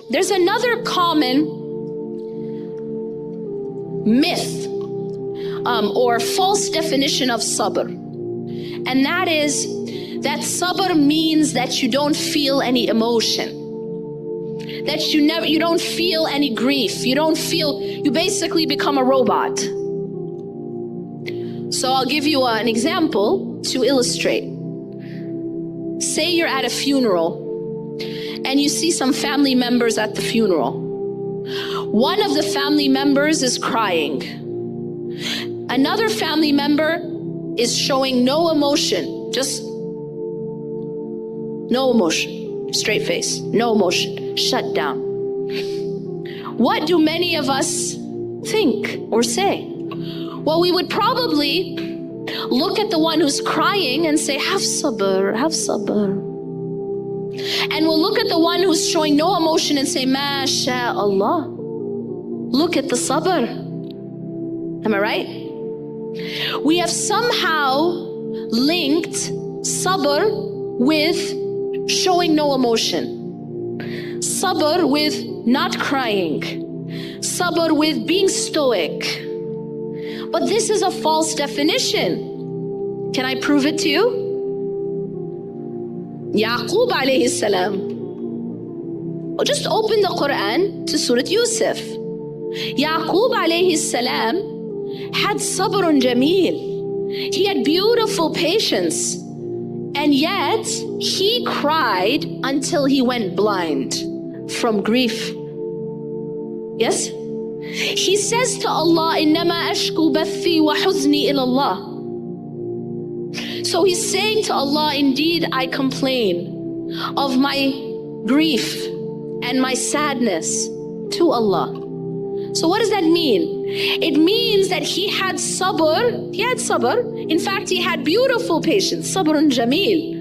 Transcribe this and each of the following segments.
There's another common myth or false definition of sabr, and that is that sabr means that you don't feel any emotion, that you don't feel any grief, you basically become a robot. So I'll give you an example to illustrate. Say you're at a funeral and you see some family members at the funeral. One of the family members is crying. Another family member is showing no emotion, just no emotion, straight face, no emotion, shut down. What do many of us think or say? Well, we would probably look at the one who's crying and say, have sabr, have sabr. And we'll look at the one who's showing no emotion and say, MashaAllah, look at the sabr. Am I right? We have somehow linked sabr with showing no emotion, sabr with not crying, sabr with being stoic. But this is a false definition. Can I prove it to you? Yaqub alayhi salam. Just open the Quran to Surah Yusuf. Yaqub alayhi salam had sabrun jameel. He had beautiful patience. And yet, he cried until he went blind from grief. Yes? He says to Allah, إِنَّمَا أَشْكُو بَثِّي وَحُزْنِي إِلَى اللَّهِ. So he's saying to Allah, indeed I complain of my grief and my sadness to Allah. So what does that mean? It means that he had sabr. In fact, he had beautiful patience, sabrun jameel.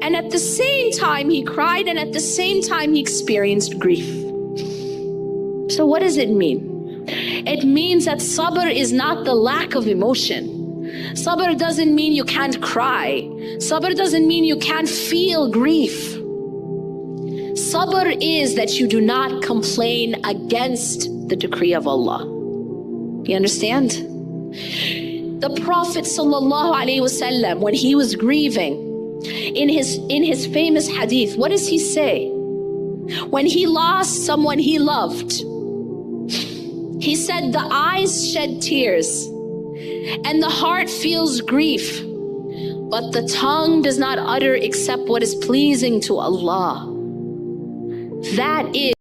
And at the same time he cried, and at the same time he experienced grief. So what does it mean? It means that sabr is not the lack of emotion. Sabr doesn't mean you can't cry. Sabr doesn't mean you can't feel grief. Sabr is that you do not complain against the decree of Allah. You understand? The Prophet ﷺ, when he was grieving, in his famous hadith, what does he say? When he lost someone he loved, he said, the eyes shed tears and the heart feels grief, but the tongue does not utter except what is pleasing to Allah. That is